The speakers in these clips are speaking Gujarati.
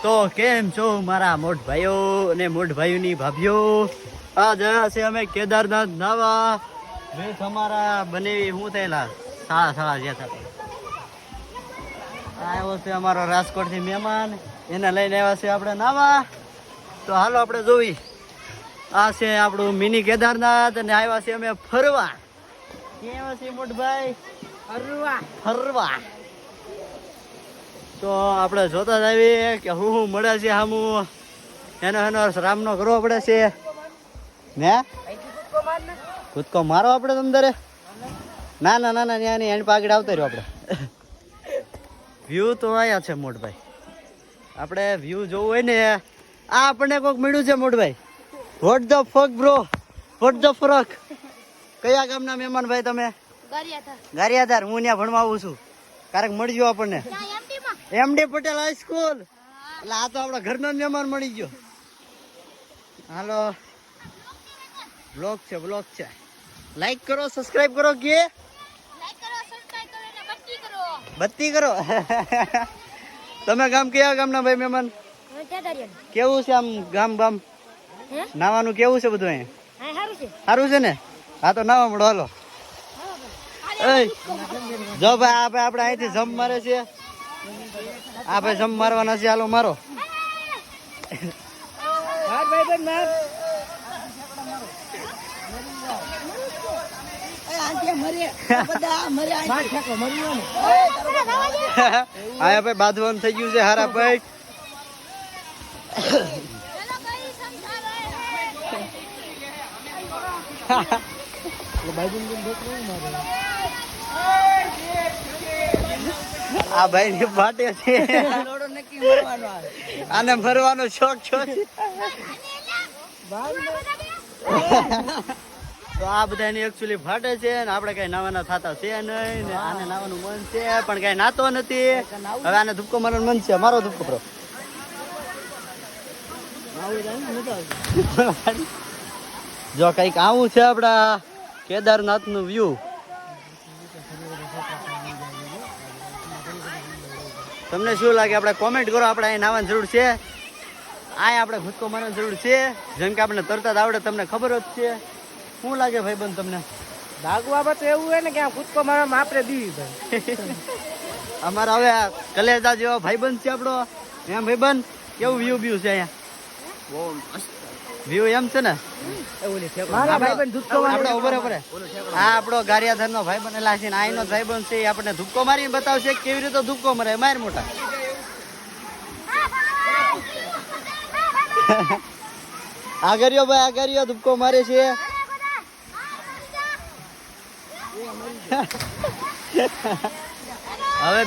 તો કેમ છો મારા મોટ ભાઈઓ અને મોટ ભાઈઓની ભાભીઓ? આજ છે અમે કેદારનાથ નાવા વેસ અમારા બનેવી હું થયેલા સાડા જ્યાં હતા આવ્યો છે અમારો રાજકોટ થી મહેમાન, એને લઈને આવ્યા છે આપણે નાવા. તો હાલો આપણે જોઈ, આ છે આપણું મિની કેદારનાથ અને આવ્યા છે અમે ફરવા. ક્યાં છે મોટભાઈ? ફરવા. તો આપણે જોતા જ આવીએ કે હું મળે છે સામું. એનો રામનો કરવો પડે છે ને કૂદકો મારો આપણે અંદર. ના ના ના ના ત્યાં નહીં, એની પાગડ આવતા રહ્યો આપણે. વ્યૂ તો આયા છે મોટભાઈ, આપણે વ્યૂ જોવું હોય ને. આ આપણને કોઈક મળ્યું છે મોટભાઈ. What the fuck bro, what the ફરક. કયા ગામના મહેમાન ભાઈ તમે? ગારિયાધાર. હું ત્યાં ભણવા આવું છું, ક્યારેક મળજો આપણને. MD Patel high school. એટલે આ તો આપણા ઘરનો મહેમાન મળી ગયો. હાલો, બ્લોગ છે, બ્લોગ છે. લાઈક કરો, સબસ્ક્રાઇબ કરો કે બત્તી કરો. તમે ગામ કયા ગામના ભાઈ મહેમાન? કેવું છે આમ ગામ બામ નાવાનું કેવું છે બધું અહીંયા? સારું છે ને? હા તો નાવા મળો. હાલો જો ભાઈ, આપણે અહીંથી જમ્પ મારે છે. આ ભાઈ જમ્પ મારવાના છે. હાલો મારો. હા ભાઈ બાંધવાનું થઈ ગયું છે. હારા ભાઈ આ ભાઈ ની પાટે છે. આને ફરવાનો શોખ છો. તો આ બધા ની એકચ્યુઅલી ફાટે છે ને આપણે કઈ નાવાના થતા છે નહીં ને. આને નાવાનું મન છે પણ કઈ નાતો નથી. હવે આને ધુપકો મારવાનું મન છે. મારો ધુપકો બ્રો. જો કઈક આવું છે આપડા કેદારનાથ નું વ્યૂ. તમને શું લાગે? આપણે કોમેન્ટ કરો. આપણે અહીં નાવાની જરૂર છે, અહીં આપણે ભૂસકો મારવાની જરૂર છે. જેમ કે આપણે તરતા જ આવડે, તમને ખબર જ છે. શું લાગે ભાઈ બંધ તમને? ભાગવા તો એવું હોય ને કે આ કૂદકો મારવામાં આપણે દીવી અમારા હવે કલેજા જેવો ભાઈબંધ છે આપણો. એમ ભાઈબંધ કેવું વ્યૂ વ્યૂ છે અહીંયા? બહુ મસ્ત વ્યૂ એમ છે ને. મારા ભાઈબંધ ધૂપકો આપણે ઉભરે ઉભરે આ આપણો ગારિયાધાર નો ભાઈબંધ એલા છે ને આઈનો ભાઈબંધ છે. આપણને ધૂપકો મારીને બતાવશે કેવી રીતે ધૂપકો મારે. માર મોટા આગરિયો ભાઈ, આગરિયો ધૂપકો મારે છે. હવે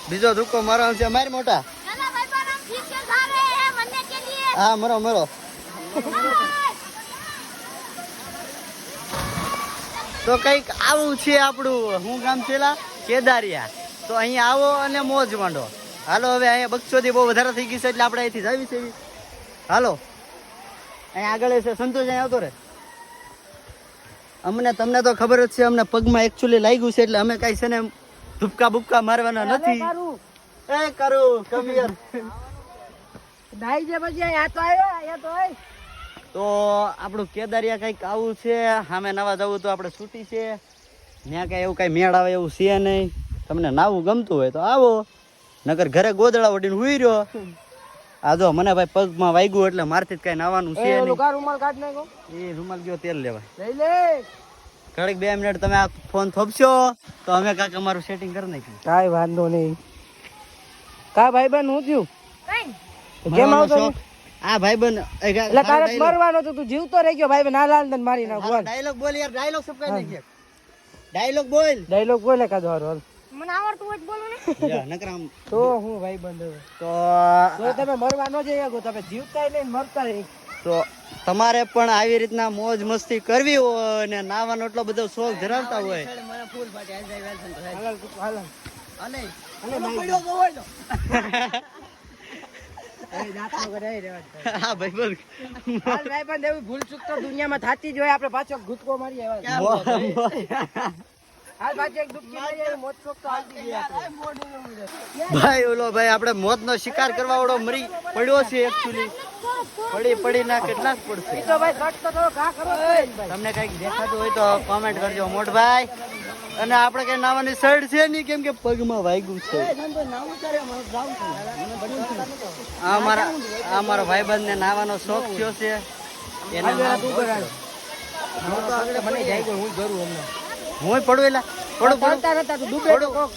બીજો ધૂપકો મારવાનો છે. માર મોટા. હા મરો મરો. તો કઈક આવું છે આપણું. હું ગામ છેલા કેદારિયા. તો અહીંયા આવો અને મોજ માંડો. હાલો હવે અહીંયા બક્ષોથી બહુ વધારે થઈ ગઈ છે એટલે આપણે અહીંથી જાવી છે. હાલો અહીંયા આગળ છે સંતોષ. અહીંયા આવતો રે. અમને તમને તો ખબર જ છે, અમને પગમાં એકચ્યુઅલી લાગ્યું છે એટલે અમે કઈ છે ને ધુપકા બુપકા મારવાના નથી. એ કરું કમિયર તો આપણું કેદારિયા કઈક આવું છે. સામે નાવા જવું તો આપણે છૂટી છે. ત્યાં કઈ એવું કઈ મેળ આવે એવું છે નહીં. તમને નાવું ગમતું હોય તો આવો, નકર ઘરે ગોદડા વડીને હુઈ રહ્યો. આ જો મને ભાઈ પગમાં વાગ્યું એટલે મારથી જ કઈ નાવાનું છે નહીં. એ રૂમાલ ગયો તેલ લેવાય. ઘડીક 2 મિનિટ તમે આ ફોન થોપશો તો અમે કાંક અમારું સેટિંગ કરી નાખ્યું. કાંઈ વાંધો નહીં. કા ભાઈબંધ હું થયું? કેમ આવતો? આ ભાઈબંધ એટલે તારે મરવાનો તો તું જીવતો રહી ગયો ભાઈબંધ. ના લાલ મારી નાખ. ડાયલોગ બોલ યાર. ડાયલોગ સબ કઈ નાખીએ. ડાયલોગ બોલ. ડાયલોગ બોલે કાદો હારો. મને આવડતું હોય બોલું ને. યા નકરામ તો હું ભાઈબંધ. તો તમે મરવાનો છે યાગો. તમે જીવતા નહીં મરતા નહીં. તો તમારે પણ આવી રીતના મોજ મસ્તી કરવી હોય અને નાવાનો એટલો બધો શોખ ધરાવતા હોય. ભૂલ ચૂક તો દુનિયામાં થતી જ હોય. આપણે પાછો ગુટકો મારી આવ્યા. હાલ ભાઈ એક ડૂબકી મારી આવી મોત શોખ તો હાલતી ગયા ભાઈ ઓલો ભાઈ આપણે મોતનો શિકાર કરવા વાળો મરી પડ્યો છે એકચ્યુઅલી પડી ના કેટલાક પડશે તો ભાઈ કટ તો થોડો ઘા કરો ભાઈ તમને કઈક દેખાતું હોય તો કોમેન્ટ કરજો મોટભાઈ અને આપણે કઈ નાવાની શર્ટ છે નહીં કેમ કે પગમાં વાગ્યું છે આ મારા ભાઈબંધ ને નાવાનો શોખ થયો છે એના નામ હું તો આગળ મને જાય ગયો હું જરૂર હમણાં હું પડું એલા પડું પડતા નતા તો ડૂબે તો કોક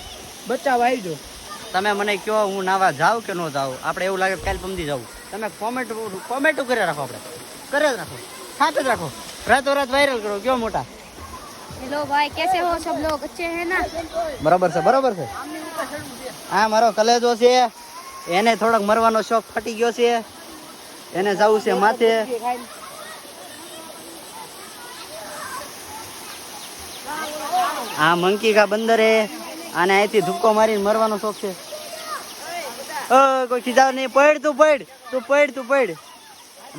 બચ્ચા વાઈ જો તમે મને કહો હું નાવા જાઉં કે ન જાઉં આપણે એવું લાગે કાલ પમદી જાઉં તમે કોમેન્ટ કરે રાખો આપણે કરે જ રાખો સાથે જ રાખો રાતોરાત વાયરલ કરો કયો મોટા हेलो भाई कैसे हो सब लोग अच्छे हैं ना બરાબર છે હા મારો કલેજો છે એને થોડોક મરવાનો શોખ ફટી ગયો છે એને જવું છે માથે આ મંકી કા બંદર હે આને અહીંથી ધુક્કો મારીને મરવાનો શોખ છે કોઈ ખીજાવ નહીં તું પડ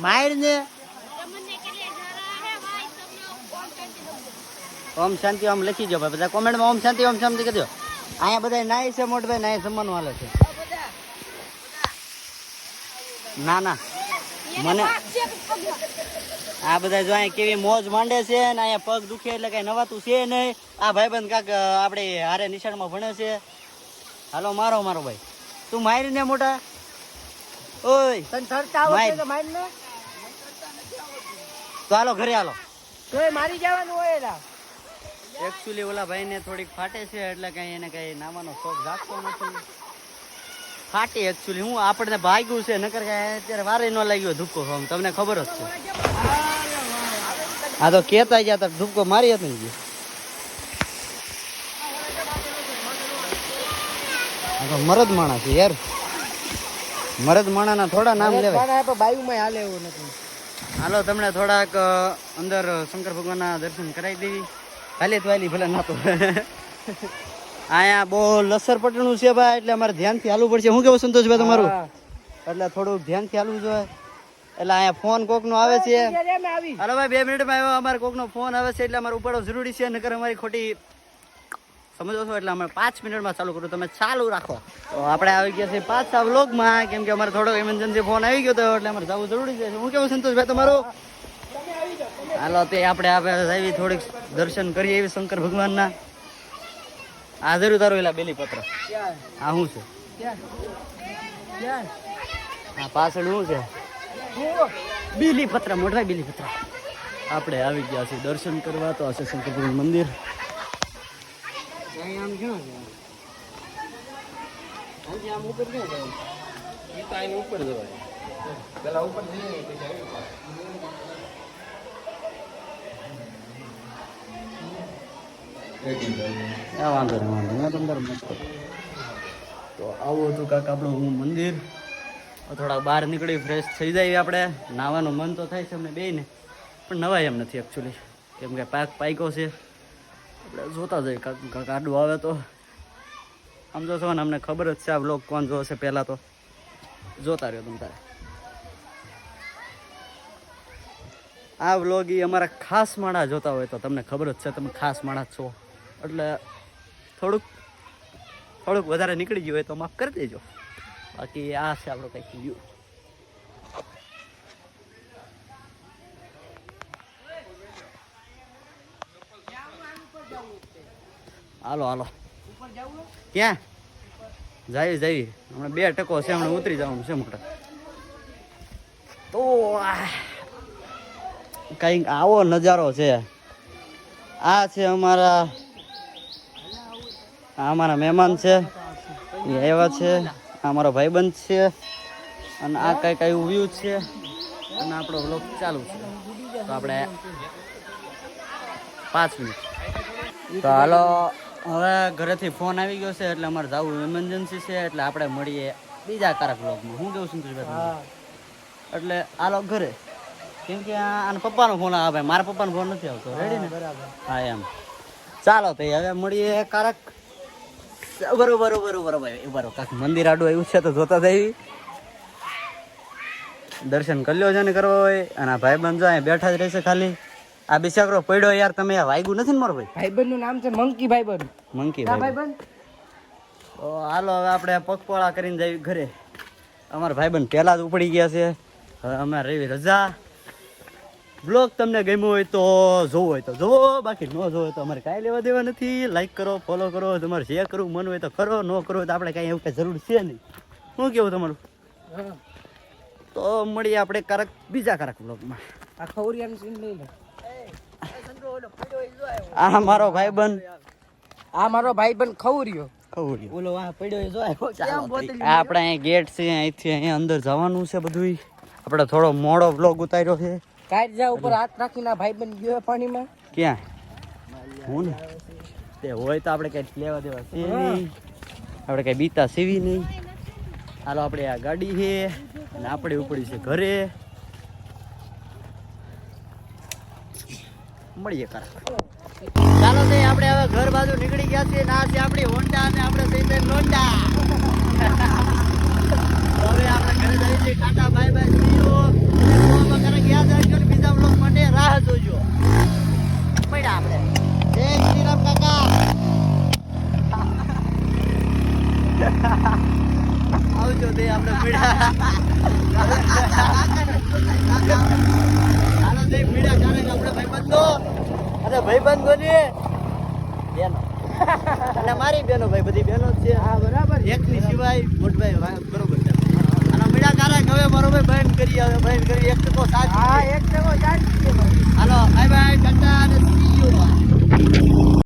માર ને ઓમ શાંતિ ઓમ લખી દો ભાઈ બધા કોમેન્ટમાં ઓમ શાંતિ કરી દો અહીંયા બધા નાય છે મોટભાઈ નાય જમવાનું હાલે છે ના મને આ બધા જો અહીંયા કેવી મોજ માંડે છે ને અહીંયા પગ દુખે એટલે કઈ નવાતું છે નહીં આ ભાઈબંધ કાક આપણે હારે નિશાળમાં ભણે છે હાલો મારો ભાઈ તું મારી ને મોટા ઓય તને સરતા આવડે તો માર ને તો હાલો ઘરે હાલો તોય મારી જવાનું હોય એલા એકચ્યુઅલી ઓલા ભાઈને થોડીક ફાટે છે એટલે કઈ એને કઈ નાવાનો શોખ જાગતો નથી ફાટી એકચ્યુઅલી હું આપણને ભાગ્યું છે નકર કઈ અત્યારે વારે ન લાગ્યો ધુક્કો ખાવા તમને ખબર જ છે આ તો કેતા ગયા તા ધુક્કો મારી હતી ગયો આ તો મરદ માણસ છે યાર મરદ માણાના થોડા નામ લેવાય બાયુમાં હાલે એવું નથી હાલો તમને થોડાક અંદર શંકર ભગવાનના દર્શન કરાવી દેવી ખાલી તો ભલે નાતો અહીંયા બહુ લસર પટણું છે ભાઈ એટલે અમારે ધ્યાનથી હાલવું પડશે શું કેવું સંતોષભાઈ તમારું એટલે થોડુંક ધ્યાનથી હાલવું જોઈએ એટલે અહીંયા ફોન કોકનો આવે છે હાલો ભાઈ 2 મિનિટમાં આવ્યો અમારે કોકનો ફોન આવે છે એટલે અમારે ઉપાડવો જરૂરી છે નકર અમારી ખોટી સમજો છો એટલે અમારે 5 મિનિટમાં ચાલુ કરું તમે ચાલુ રાખો તો આપણે આવી ગયા છે પાછા વ્લોગમાં કેમ કે અમારે થોડો ઇમરજન્સી ફોન આવી ગયો હતો એટલે અમારે જવું જરૂરી છે હું કેવું સંતોષભાઈ તમારું હાલો તે આપણે થોડીક દર્શન કરીએ એવી શંકર ભગવાનના આ જરૂર તારું એલા બેલીપત્ર આ શું છે આ પાછળ શું છે બેલીપત્ર મોટા બેલીપત્ર આપણે આવી ગયા છીએ દર્શન કરવા તો હશે શંકર ભગવાન મંદિર આમ ક્યાં છે આમ ઉપર ક્યાં જાય ઉપર જવાય પેલા ઉપર વાંધો નહીં અંદર મસ્ત તો આવું હતું કાંક આપણું મંદિર થોડા બહાર નીકળી ફ્રેશ થઈ જાય આપણે નાવાનું મન તો થાય છે અમને બેયને પણ નવાય એમ નથી એકચ્યુઅલી કેમ કે પાઈકો છે આપણે જોતા જઈએ કાંક આડું આવે તો આમ જોશો ને અમને ખબર જ છે આ બ્લોગ કોણ જોશે પહેલાં તો જોતા રહ્યો તમે તારે આ વ્લોગ એ અમારા ખાસ માણસ જોતા હોય તો તમને ખબર જ છે તમે ખાસ માણસ છો એટલે થોડુંક વધારે નીકળી ગયું હોય તો માફ કરી દેજો બાકી આ છે આપણો કંઈક વ્યૂ હાલો ક્યાં જઈએ હમણાં 2 ટકો છે હમણાં ઉતરી જવાનું છે મોટા તો કંઈક આવો નજારો છે આ છે અમારા મહેમાન છે એ આવ્યા છે આ મારો ભાઈબંધ છે અને આ કંઈક એવું વ્યૂ છે અને આપણો વ્લોગ ચાલુ છે તો આપણે 5 મિનિટ તો હાલો હવે ઘરેથી ફોન આવી ગયો છે એટલે અમારે જવું ઇમરજન્સી છે એટલે આપણે મળીએ બીજા કારક વ્લોગમાં હું કેવું સંતોષભાઈ એટલે હાલો ઘરે કેમ કે આના પપ્પાનો ફોન આવે મારા પપ્પાનો ફોન નથી આવતો રેડી ને હા એમ ચાલો તો હવે મળીએ કારક બરોબર કાંક મંદિર આડું આવ્યું છે તો જોતા થઈ દર્શન કરી લો છે ને કરવા હોય અને આ ભાઈબંધ જો અહીંયા બેઠા જ રહેશે ખાલી આ બિચારો પડ્યો યાર, તમે વાગ્યું નથી ને મારો ભાઈ? ભાઈબંધ નું નામ છે મંકી ભાઈબંધ. મંકી કા ભાઈ. ભાઈબંધ? તો હાલો હવે આપણે પગપોળા કરીને જઈએ ઘરે. અમારા ભાઈબંધ પહેલા જ ઉપડી ગયા છે. હવે અમે રવિ રજા. બ્લોગ તમને ગમ્યો હોય તો જોવો હોય તો જોવો, બાકી ન જોવો હોય તો અમારે કાંઈ લેવા દેવા નથી. લાઈક કરો, ફોલો કરો, તમારે શેર કરવું મન હોય તો કરો, ન કરો હોય તો આપણે કાંઈ એવું કાંઈ જરૂર છે નહીં. શું કેવું તમારું? હા. તો મળીએ આપણે બીજા કારક બ્લોગમાં. આ ખવરિયાનું સીન લઈ લે. આ મારો ભાઈબંધ આ મારો ભાઈબંધ ખવરિયો. ખવડિયો. ઓલો આ પડ્યો એ જોય. આપણે અહીંયા ગેટ છે, અહીંથી અહીંયા અંદર જવાનું છે બધું. આપણે થોડો મોડો બ્લોગ ઉતાર્યો છે. કાઢ જા ઉપર હાથ નાખીને આ ભાઈબંધ ગયો પાણીમાં. ક્યાં? હું ને તે હોય તો આપણે કઈ લેવા દેવા છે નહીં, આપણે કઈ બીતા સેવી નહીં. હાલો આપણે આ ગાડી છે અને આપણે ઉપડી છે ઘરે. મળીએ કારક. ચાલો તે આપણે હવે ઘર બાજુ નીકળી ગયા છીએ. ના છે આપણી હોન્ડા અને આપણે થઈ જાય લોન્ડા. હવે આપણે ઘરે જઈએ છીએ. Tata bye bye, C you. ઘરે ગયા જાજો ને બીજા બ્લોગ માટે રાહ જોજો. મળ્યા આપણે. જય શ્રી રામ કાકા. આવજો તે આપણે મળ્યા. હાલો તે મળ્યા કારણ કે આપણે ભાઈબંધો અને ભાઈબંધો ને બેનો અને મારી બેનો, ભાઈ બધી બેનો જ છે. હા બરાબર. એકની સિવાય મોટભાઈ બરોબર છે. અને મળ્યા કારણ હવે મારો ભાઈ બંધ કરી, હવે બંધ કરી. એક ટકો સાચ. હા એક ટકો સાચ છે ભાઈ. હાલો બાય બાય, ટાટા અને સી યુ.